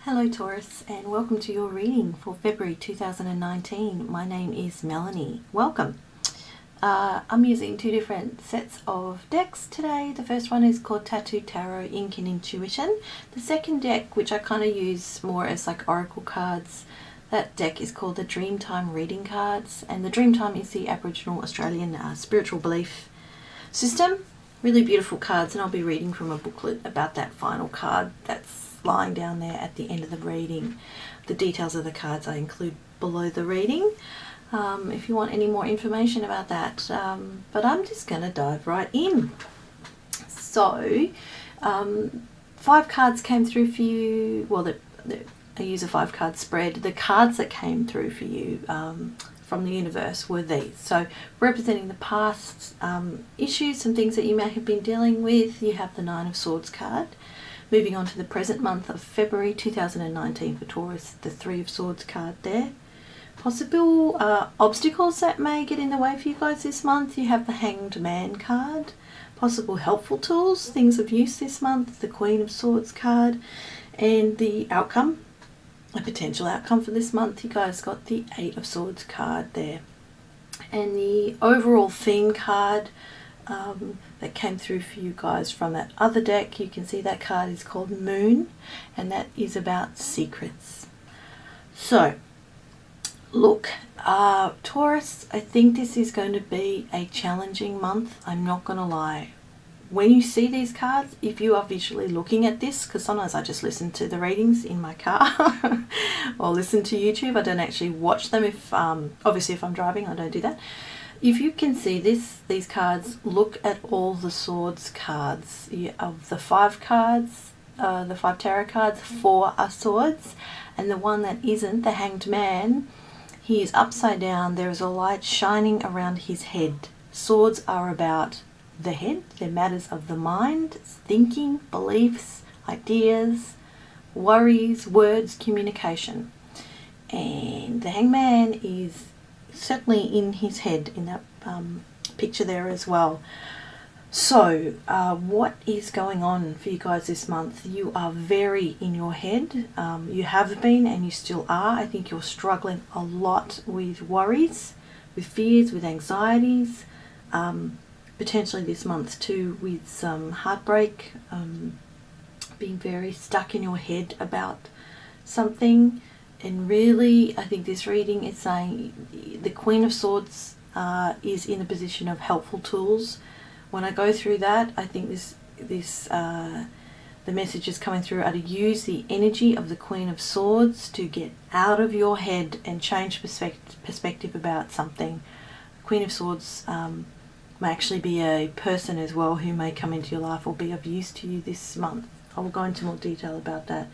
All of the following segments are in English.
Hello Taurus, and welcome to your reading for February 2019. My name is Melanie. Welcome. I'm using two different sets of decks today. The first one is called Tattoo Tarot Ink and Intuition. The second deck, which I kind of use more as like oracle cards, that deck is called the Dreamtime Reading Cards, and the Dreamtime is the Aboriginal Australian spiritual belief system. Really beautiful cards, and I'll be reading from a booklet about that final card that's lying down there at the end of the reading. The details of the cards I include below the reading if you want any more information about that, but I'm just going to dive right in. So 5 cards came through for you. Well, I use a 5-card spread. The cards that came through for you from the universe were these. So representing the past issues, some things that you may have been dealing with, you have the 9 of Swords card. Moving on to the present month of February 2019 for Taurus, the 3 of Swords card there. Possible obstacles that may get in the way for you guys this month, you have the Hanged Man card. Possible helpful tools, things of use this month, the Queen of Swords card. And the outcome, a potential outcome for this month, you guys got the 8 of Swords card there. And the overall theme card that came through for you guys from that other deck, you can see that card is called Moon, and that is about secrets. So look, Taurus, I think this is going to be a challenging month. I'm not going to lie. When you see these cards, if you are visually looking at this, because sometimes I just listen to the readings in my car or listen to YouTube, I don't actually watch them. If obviously if I'm driving, I don't do that. If you can see these cards, look at all the Swords cards. Of the 5 cards, the 5 tarot cards, 4 are swords, and the one that isn't, the Hanged Man, he is upside down. There is a light shining around his head. Swords are about the head. They're matters of the mind, thinking, beliefs, ideas, worries, words, communication. And the Hanged Man is certainly in his head in that picture there as well. So what is going on for you guys this month? You are very in your head. You have been and you still are. I think you're struggling a lot with worries, with fears, with anxieties, potentially this month too with some heartbreak, being very stuck in your head about something. And really, I think this reading is saying the Queen of Swords is in a position of helpful tools. When I go through that, I think the message is coming through are to use the energy of the Queen of Swords to get out of your head and change perspective about something. The Queen of Swords may actually be a person as well who may come into your life or be of use to you this month. I will go into more detail about that.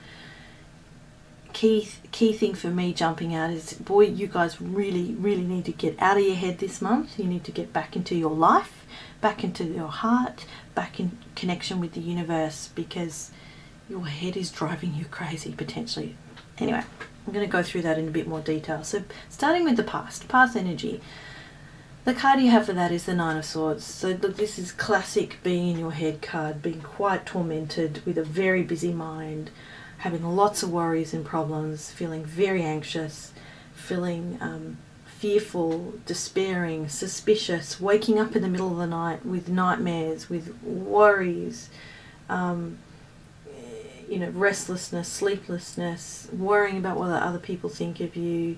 Key thing for me jumping out is, boy, you guys really need to get out of your head this month. You need to get back into your life, back into your heart, back in connection with the universe, because your head is driving you crazy potentially. Anyway, I'm going to go through that in a bit more detail. So starting with the past energy, the card you have for that is the 9 of Swords. So look, this is classic being in your head card, being quite tormented with a very busy mind, having lots of worries and problems, feeling very anxious, feeling fearful, despairing, suspicious, waking up in the middle of the night with nightmares, with worries, restlessness, sleeplessness, worrying about what other people think of you,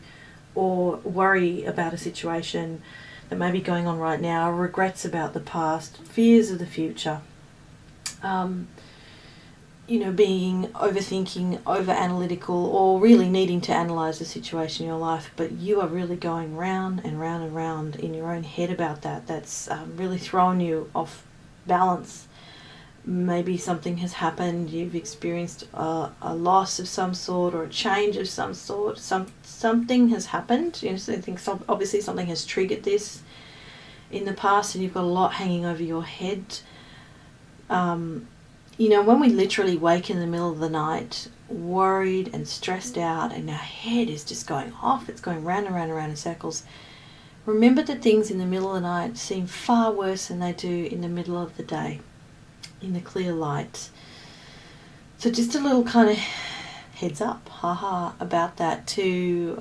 or worry about a situation that may be going on right now, regrets about the past, fears of the future. Being overthinking, over analytical, or really needing to analyze the situation in your life, but you are really going round and round and round in your own head about that. That's really thrown you off balance. Maybe something has happened, you've experienced a loss of some sort or a change of some sort. Something has happened. So I think obviously something has triggered this in the past, and you've got a lot hanging over your head. When we literally wake in the middle of the night, worried and stressed out, and our head is just going off, it's going round and round and round in circles. Remember that things in the middle of the night seem far worse than they do in the middle of the day, in the clear light. So just a little kind of heads up, haha, about that too.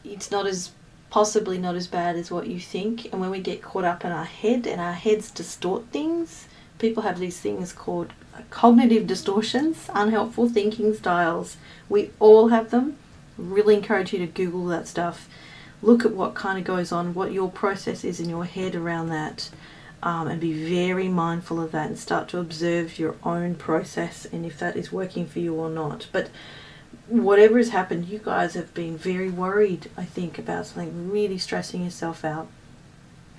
It's possibly not as bad as what you think. And when we get caught up in our head and our heads distort things, people have these things called cognitive distortions, unhelpful thinking styles. We all have them. Really encourage you to Google that stuff. Look at what kind of goes on, what your process is in your head around that, and be very mindful of that and start to observe your own process and if that is working for you or not. But whatever has happened, you guys have been very worried, I think, about something, really stressing yourself out.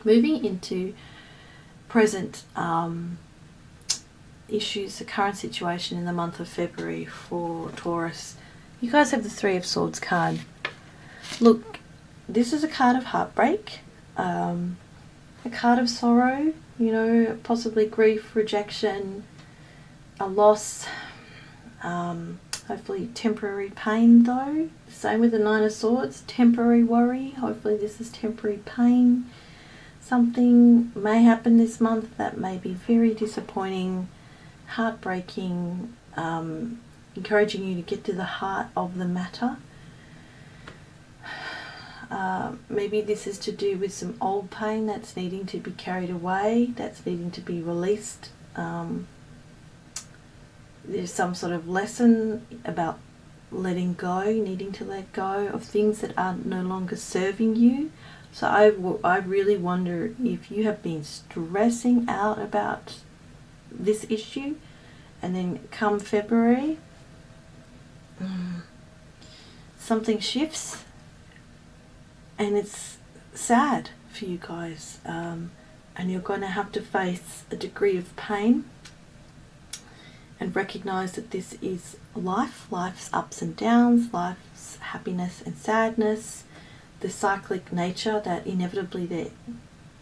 Moving into present issues, the current situation in the month of February for Taurus. You guys have the Three of Swords card. Look, this is a card of heartbreak, a card of sorrow, you know, possibly grief, rejection, a loss, hopefully temporary pain though. Same with the Nine of Swords, temporary worry. Hopefully this is temporary pain. Something may happen this month that may be very disappointing, heartbreaking, encouraging you to get to the heart of the matter. Maybe this is to do with some old pain that's needing to be carried away, that's needing to be released. There's some sort of lesson about letting go, needing to let go of things that are no longer serving you. So I really wonder if you have been stressing out about this issue, and then come February, something shifts, and it's sad for you guys, and you're going to have to face a degree of pain and recognize that this is life's ups and downs, life's happiness and sadness, the cyclic nature that inevitably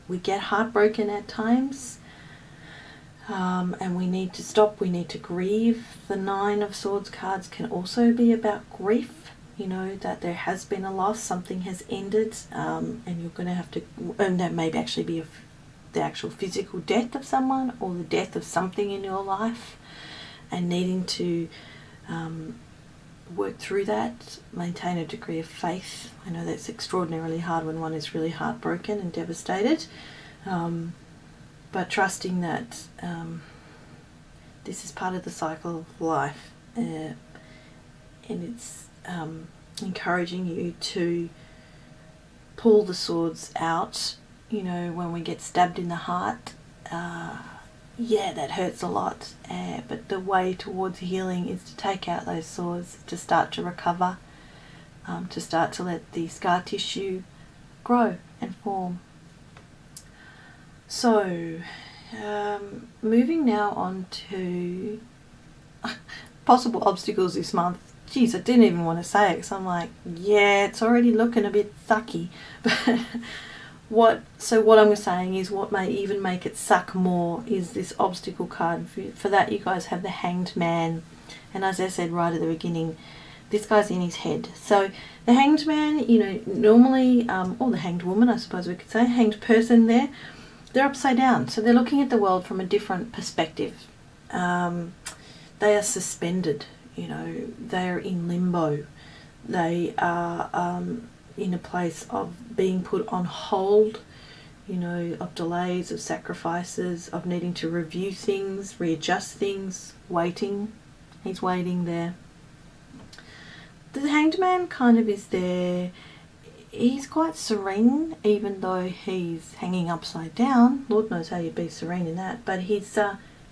we get heartbroken at times, and we need to stop, we need to grieve. The Nine of Swords cards can also be about grief, you know, that there has been a loss, something has ended, and you're going to have to, and that may actually be the actual physical death of someone or the death of something in your life, and needing to work through that, maintain a degree of faith. I know that's extraordinarily hard when one is really heartbroken and devastated, but trusting that this is part of the cycle of life, and it's encouraging you to pull the swords out. You know, when we get stabbed in the heart, yeah, that hurts a lot, but the way towards healing is to take out those swords, to start to recover, to start to let the scar tissue grow and form. So, moving now on to possible obstacles this month. Geez, I didn't even want to say it because I'm like, yeah, it's already looking a bit sucky. But what I'm saying is what may even make it suck more is this obstacle card. For that, you guys have the Hanged Man. And as I said right at the beginning, this guy's in his head. So the Hanged Man, you know, normally, or the Hanged Woman, I suppose we could say, Hanged Person there, they're upside down. So they're looking at the world from a different perspective. They are suspended, you know, they are in limbo. They are in a place of being put on hold, you know, of delays, of sacrifices, of needing to review things, readjust things, waiting. He's waiting there. The Hanged Man kind of is there. He's quite serene, even though he's hanging upside down. Lord knows how you'd be serene in that. But he's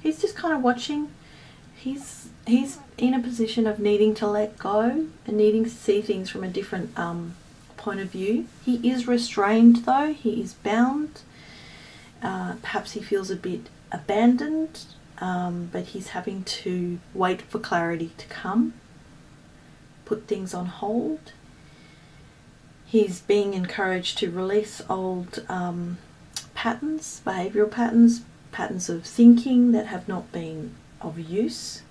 just kind of watching. He's in a position of needing to let go and needing to see things from a different point of view. He is restrained though. He is bound. Perhaps he feels a bit abandoned, but he's having to wait for clarity to come. Put things on hold. He's being encouraged to release old patterns, behavioural patterns, patterns of thinking that have not been of use.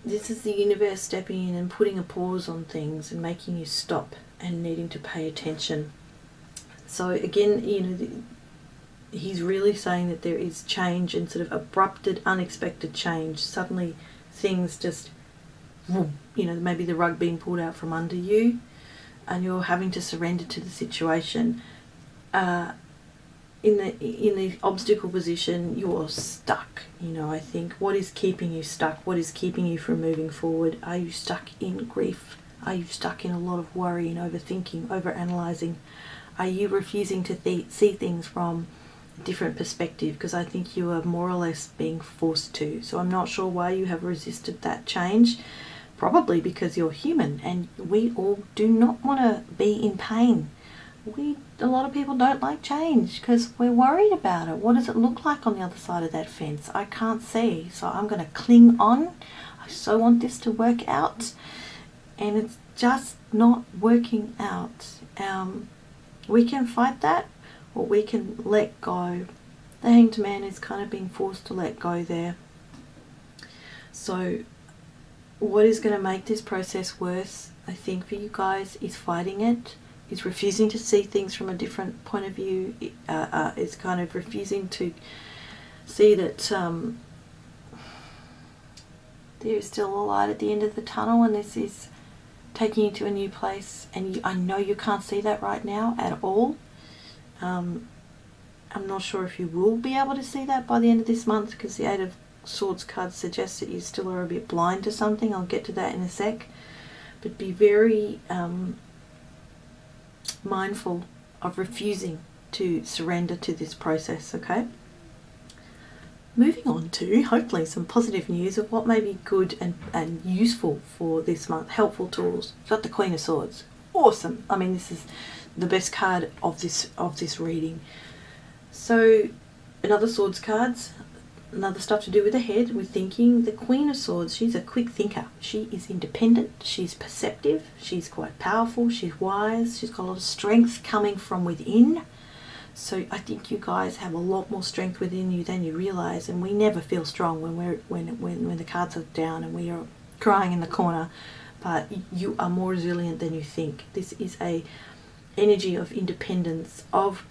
This is the universe stepping in and putting a pause on things and making you stop and needing to pay attention. So again, you know, he's really saying that there is change and sort of abrupted, unexpected change. Suddenly things just, maybe the rug being pulled out from under you and you're having to surrender to the situation. In the obstacle position, you're stuck. I think, what is keeping you stuck? What is keeping you from moving forward? Are you stuck in grief? Are you stuck in a lot of worry and overthinking, overanalyzing? Are you refusing to see things from a different perspective? Because I think you are more or less being forced to. So I'm not sure why you have resisted that change. Probably because you're human, and we all do not want to be in pain. A lot of people don't like change because we're worried about it. What does it look like on the other side of that fence? I can't see, so I'm going to cling on. I so want this to work out, and it's just not working out. We can fight that, or we can let go. The Hanged Man is kind of being forced to let go there. So what is going to make this process worse, I think, for you guys, is fighting it, is refusing to see things from a different point of view, is kind of refusing to see that there is still a light at the end of the tunnel, and this is taking you to a new place. And I know you can't see that right now at all. I'm not sure if you will be able to see that by the end of this month, because the Eight of Swords card suggests that you still are a bit blind to something. I'll get to that in a sec. But be very mindful of refusing to surrender to this process, okay? Moving on to hopefully some positive news of what may be good and useful for this month. Helpful tools. We've got the Queen of Swords. Awesome. I mean, this is the best card of this reading. So another Swords cards. Another stuff to do with the head, with thinking. The Queen of Swords, she's a quick thinker. She is independent, she's perceptive, she's quite powerful, she's wise, she's got a lot of strength coming from within. So I think you guys have a lot more strength within you than you realise, and we never feel strong when the cards are down and we are crying in the corner, but you are more resilient than you think. This is a energy of independence, of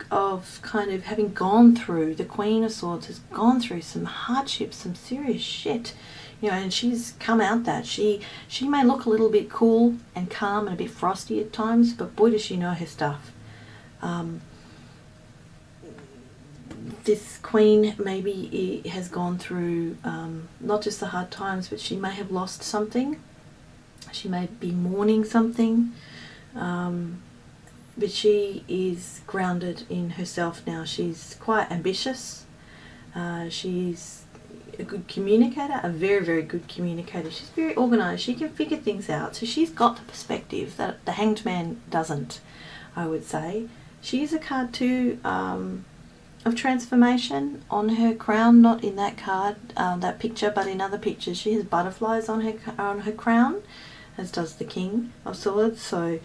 kind of having gone through, the Queen of Swords has gone through some hardships, some serious shit, and she's come out that. She may look a little bit cool and calm and a bit frosty at times, but boy does she know her stuff. This Queen maybe has gone through not just the hard times, but she may have lost something. She may be mourning something. But she is grounded in herself now. She's quite ambitious. She's a good communicator, a very, very good communicator. She's very organised. She can figure things out. So she's got the perspective that the Hanged Man doesn't, I would say. She is a card too of transformation on her crown, not in that card, that picture, but in other pictures. She has butterflies on her crown, as does the King of Swords. So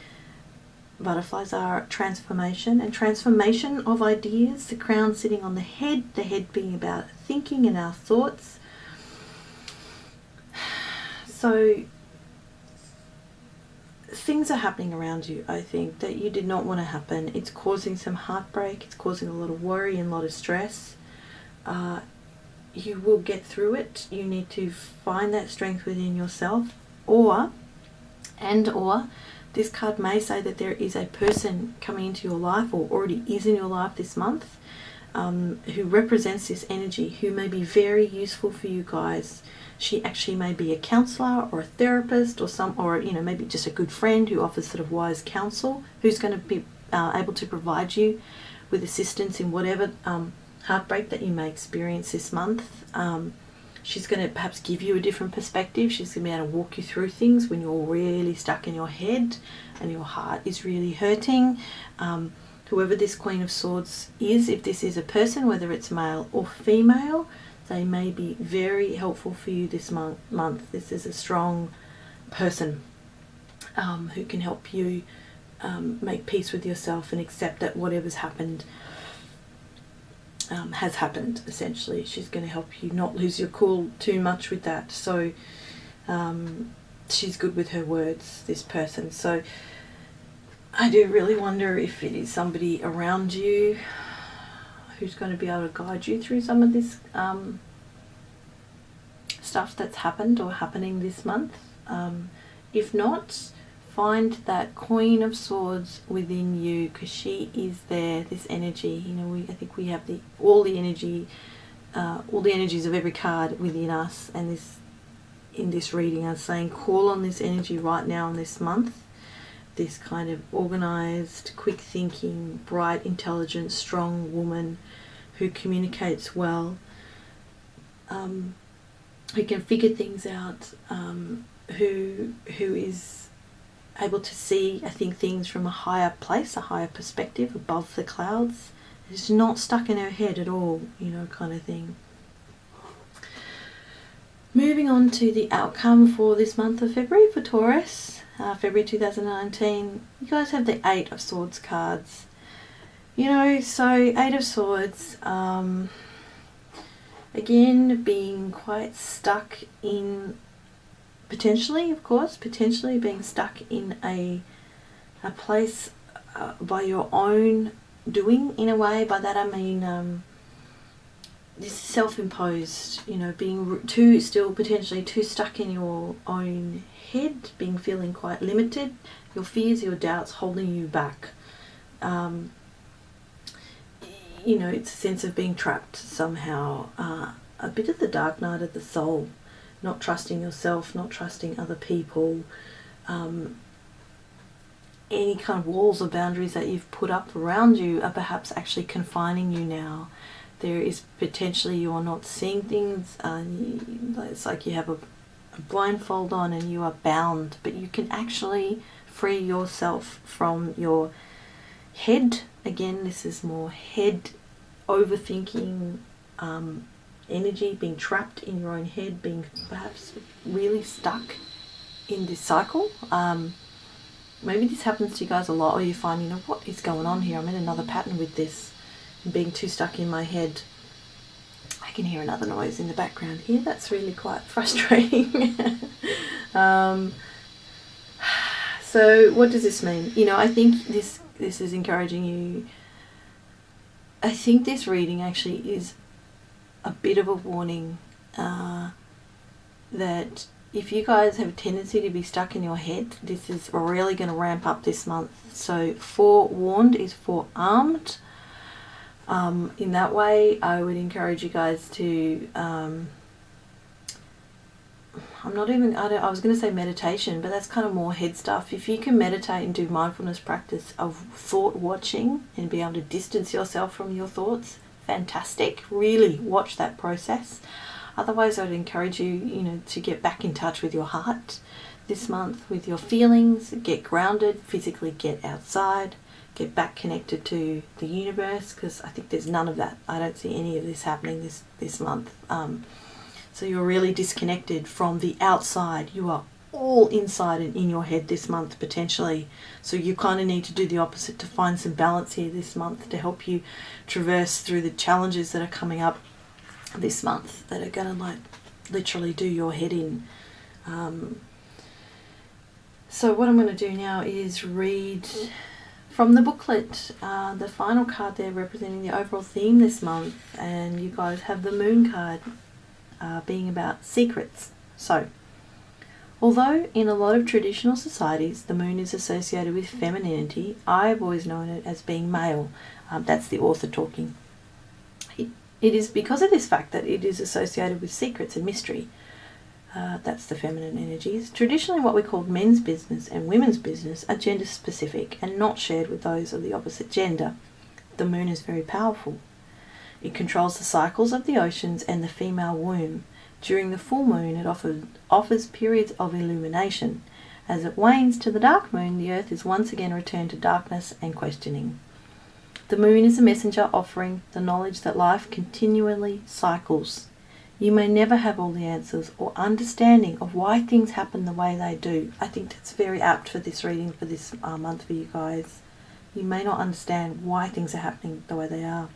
butterflies are transformation and transformation of ideas. The crown sitting on the head being about thinking and our thoughts. So things are happening around you, I think, that you did not want to happen. It's causing some heartbreak. It's causing a lot of worry and a lot of stress. You will get through it. You need to find that strength within yourself, or this card may say that there is a person coming into your life, or already is in your life this month, who represents this energy, who may be very useful for you guys. She actually may be a counsellor or a therapist, or maybe just a good friend who offers sort of wise counsel, who's going to be able to provide you with assistance in whatever heartbreak that you may experience this month. She's going to perhaps give you a different perspective. She's going to be able to walk you through things when you're really stuck in your head and your heart is really hurting. Whoever this Queen of Swords is, if this is a person, whether it's male or female, they may be very helpful for you this month. This is a strong person who can help you make peace with yourself and accept that whatever's happened has happened, essentially. She's going to help you not lose your cool too much with that. So she's good with her words, this person. So I do really wonder if it is somebody around you who's going to be able to guide you through some of this stuff that's happened or happening this month. If not, find that Queen of Swords within you, because she is there, this energy. You know, I think we have all the energies of every card within us, and in this reading I'm saying call on this energy right now in this month. This kind of organized, quick thinking, bright, intelligent, strong woman who communicates well, who can figure things out, who is able to see, I think, things from a higher place, a higher perspective, above the clouds. It's not stuck in her head at all, you know, kind of thing. Moving on to the outcome for this month of February for Taurus, February 2019. You guys have the 8 of Swords cards. You know, so 8 of Swords, again, being quite stuck in, potentially being stuck in a place by your own doing, in a way. By that I mean this self-imposed, you know, being potentially too stuck in your own head, feeling quite limited, your fears, your doubts holding you back. You know, it's a sense of being trapped somehow, a bit of the dark night of the soul, not trusting yourself, not trusting other people, any kind of walls or boundaries that you've put up around you are perhaps actually confining you now. There is potentially you are not seeing things, it's like you have a blindfold on and you are bound, but you can actually free yourself from your head. Again, this is more head overthinking energy, being trapped in your own head, being perhaps really stuck in this cycle. Maybe this happens to you guys a lot, or you find, you know, what is going on here? I'm in another pattern with this. Being too stuck in my head. I can hear another noise in the background here. That's really quite frustrating. So what does this mean? You know, I think this is encouraging you. I think this reading actually is a bit of a warning that if you guys have a tendency to be stuck in your head, this is really going to ramp up this month. So forewarned is forearmed. In that way, I would encourage you guys to, I was going to say meditation, but that's kind of more head stuff. If you can meditate and do mindfulness practice of thought watching and be able to distance yourself from your thoughts, fantastic. Really watch that process. Otherwise, I would encourage you, you know, to get back in touch with your heart this month, with your feelings, get grounded, physically get outside. Get back connected to the universe, because I think there's none of that. I don't see any of this happening this month. So you're really disconnected from the outside. You are all inside and in your head this month potentially. So you kind of need to do the opposite to find some balance here this month to help you traverse through the challenges that are coming up this month that are going to like literally do your head in. So what I'm going to do now is read from the booklet, the final card there representing the overall theme this month, and you guys have the moon card being about secrets. So, although in a lot of traditional societies the moon is associated with femininity, I've always known it as being male. That's the author talking. It is because of this fact that it is associated with secrets and mystery. That's the feminine energies. Traditionally what we called men's business and women's business are gender specific and not shared with those of the opposite gender. The moon is very powerful. It controls the cycles of the oceans and the female womb. During the full moon it offers periods of illumination. As it wanes to the dark moon, the earth is once again returned to darkness and questioning. The moon is a messenger offering the knowledge that life continually cycles. You may never have all the answers or understanding of why things happen the way they do. I think that's very apt for this reading for this month for you guys. You may not understand why things are happening the way they are.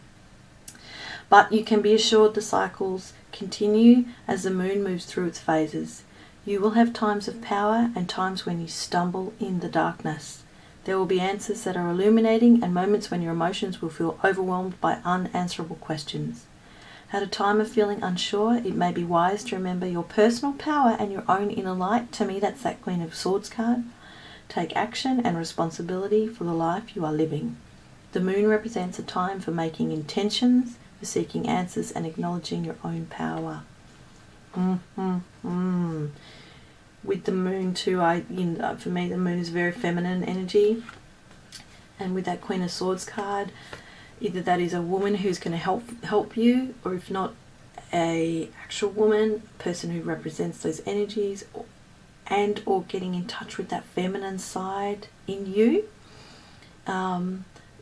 But you can be assured the cycles continue as the moon moves through its phases. You will have times of power and times when you stumble in the darkness. There will be answers that are illuminating and moments when your emotions will feel overwhelmed by unanswerable questions. At a time of feeling unsure, it may be wise to remember your personal power and your own inner light. To me, that's that Queen of Swords card. Take action and responsibility for the life you are living. The moon represents a time for making intentions, for seeking answers and acknowledging your own power. With the moon too, for me the moon is very feminine energy. And with that Queen of Swords card, either that is a woman who's going to help you, or if not, a actual woman, person who represents those energies, or getting in touch with that feminine side in you.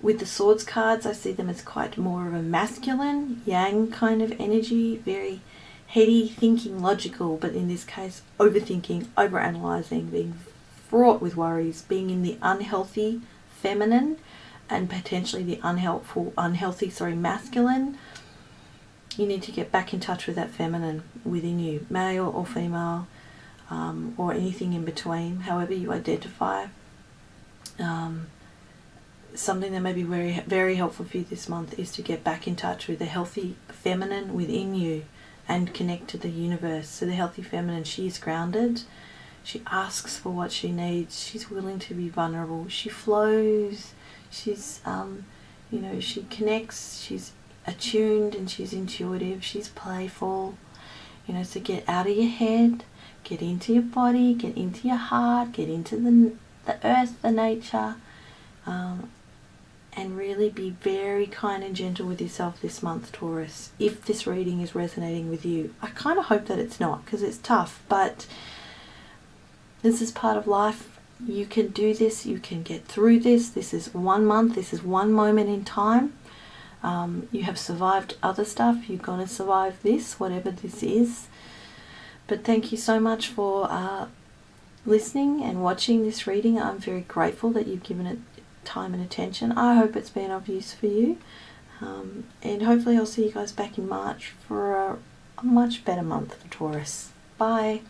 With the Swords cards, I see them as quite more of a masculine, yang kind of energy, very heady, thinking, logical, but in this case, overthinking, overanalyzing, being fraught with worries, being in the unhealthy feminine and potentially the unhealthy masculine. You need to get back in touch with that feminine within you, male or female, or anything in between, however you identify. Something that may be very, very helpful for you this month is to get back in touch with the healthy feminine within you and connect to the universe. So the healthy feminine, she is grounded. She asks for what she needs. She's willing to be vulnerable. She flows. She's, she connects. She's attuned and she's intuitive. She's playful. So get out of your head, get into your body, get into your heart, get into the earth, the nature, and really be very kind and gentle with yourself this month, Taurus, if this reading is resonating with you. I kind of hope that it's not, because it's tough, but this is part of life. You can do this. You can get through this. This is 1 month. This is one moment in time. You have survived other stuff. You're going to survive this, whatever this is. But thank you so much for listening and watching this reading. I'm very grateful that you've given it time and attention. I hope it's been of use for you. And hopefully I'll see you guys back in March for a much better month for Taurus. Bye.